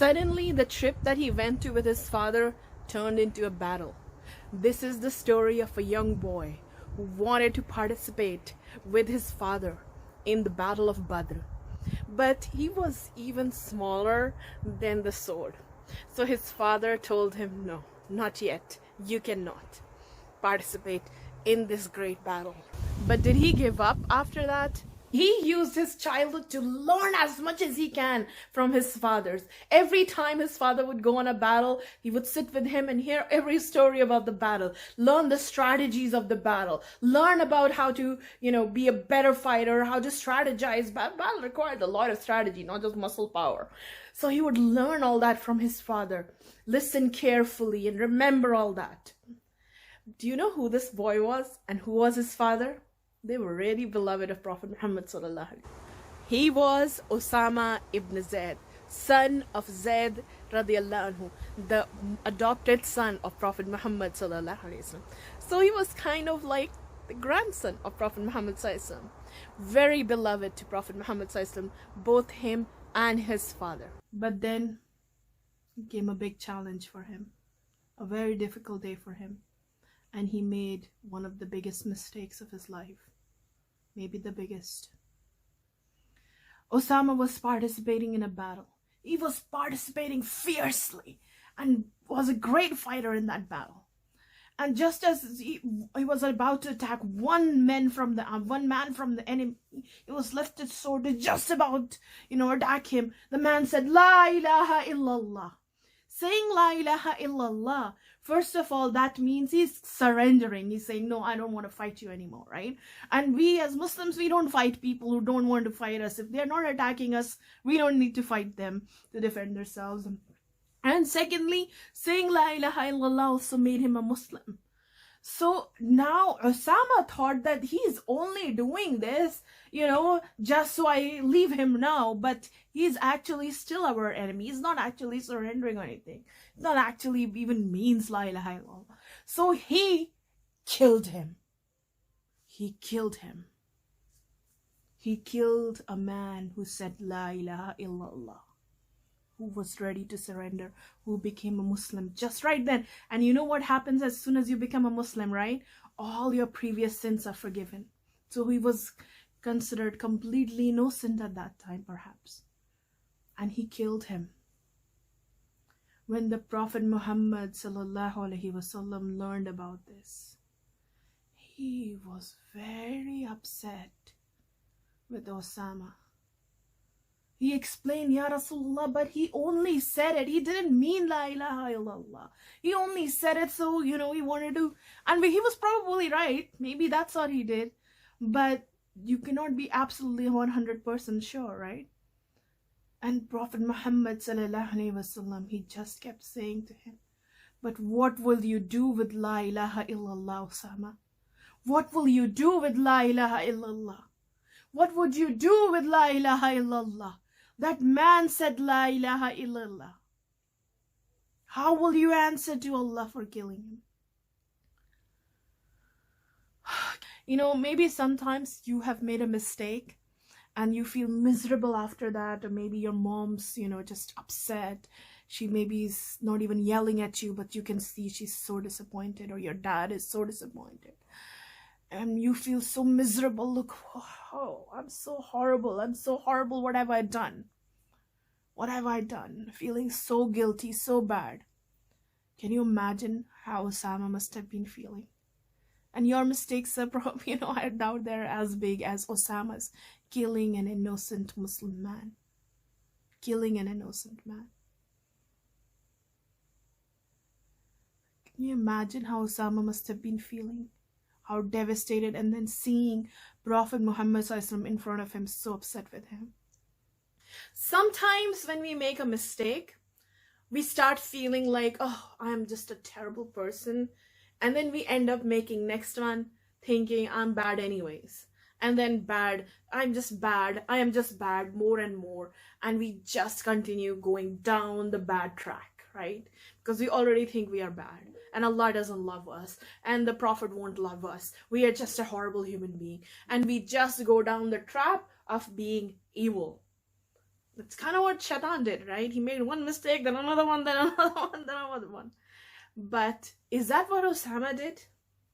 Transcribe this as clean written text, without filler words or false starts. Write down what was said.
Suddenly, the trip that he went to with his father turned into a battle. This is the story of a young boy who wanted to participate with his father in the Battle of Badr. But he was even smaller than the sword. So his father told him, "No, not yet. You cannot participate in this great battle." But did he give up after that? He used his childhood to learn as much as he can from his fathers. Every time his father would go on a battle, he would sit with him and hear every story about the battle, learn the strategies of the battle, learn about how to, be a better fighter, how to strategize. Battle required a lot of strategy, not just muscle power. So he would learn all that from his father, listen carefully and remember all that. Do you know who this boy was and who was his father? They were really beloved of Prophet Muhammad sallallahu alaihi wasallam. He was Osama ibn Zaid, son of Zaid radiallahu anhu, the adopted son of Prophet Muhammad sallallahu alaihi wasallam. So he was kind of like the grandson of Prophet Muhammad sallallahu alaihi wasallam. Very beloved to Prophet Muhammad sallallahu alaihi wasallam, both him and his father. But then came a big challenge for him, a very difficult day for him. And he made one of the biggest mistakes of his life. Maybe the biggest. Osama was participating in a battle. He was participating fiercely and was a great fighter in that battle. And just as he was about to attack one man from the enemy, he was lifted sword to just about, attack him. The man said, "La ilaha illallah." Saying La ilaha illallah, first of all, that means he's surrendering. He's saying, "No, I don't want to fight you anymore," right? And we as Muslims, we don't fight people who don't want to fight us. If they're not attacking us, we don't need to fight them to defend ourselves. And secondly, saying La ilaha illallah also made him a Muslim. So now Osama thought that he's only doing this, just so I leave him now. But he's actually still our enemy. He's not actually surrendering or anything. He's not actually even means La ilaha illallah. So he killed him. He killed him. He killed a man who said La ilaha illallah, who was ready to surrender, who became a Muslim just right then. And you know what happens as soon as you become a Muslim, right? All your previous sins are forgiven. So he was considered completely innocent at that time, perhaps. And he killed him. When the Prophet Muhammad sallallahu alaihi wasallam learned about this, he was very upset with Osama. He explained, "Ya Rasulullah," but he only said it. He didn't mean La ilaha illallah. He only said it so, he wanted to. And he was probably right. Maybe that's what he did. But you cannot be absolutely 100% sure, right? And Prophet Muhammad sallallahu alaihi wasallam, he just kept saying to him, "But what will you do with La ilaha illallah, Osama? What will you do with La ilaha illallah? What would you do with La ilaha illallah? That man said La ilaha illallah. How will you answer to Allah for killing him?" Maybe sometimes you have made a mistake and you feel miserable after that, or maybe your mom's, just upset. She maybe is not even yelling at you, but you can see she's so disappointed, or your dad is so disappointed. And you feel so miserable. Look, oh, I'm so horrible. I'm so horrible. What have I done? What have I done? Feeling so guilty, so bad. Can you imagine how Osama must have been feeling? And your mistakes are probably, I doubt they're as big as Osama's killing an innocent Muslim man. Killing an innocent man. Can you imagine how Osama must have been feeling? How devastated, and then seeing Prophet Muhammad ﷺ in front of him, so upset with him. Sometimes when we make a mistake, we start feeling like, "Oh, I'm just a terrible person." And then we end up making next one thinking, "I'm bad anyways." And then bad, "I'm just bad, I am just bad," more and more. And we just continue going down the bad track, right? Because we already think we are bad. And Allah doesn't love us, and the Prophet won't love us. We are just a horrible human being, and we just go down the trap of being evil. That's kind of what Shaitan did, right? He made one mistake, then another one, then another one, then another one. But is that what Osama did?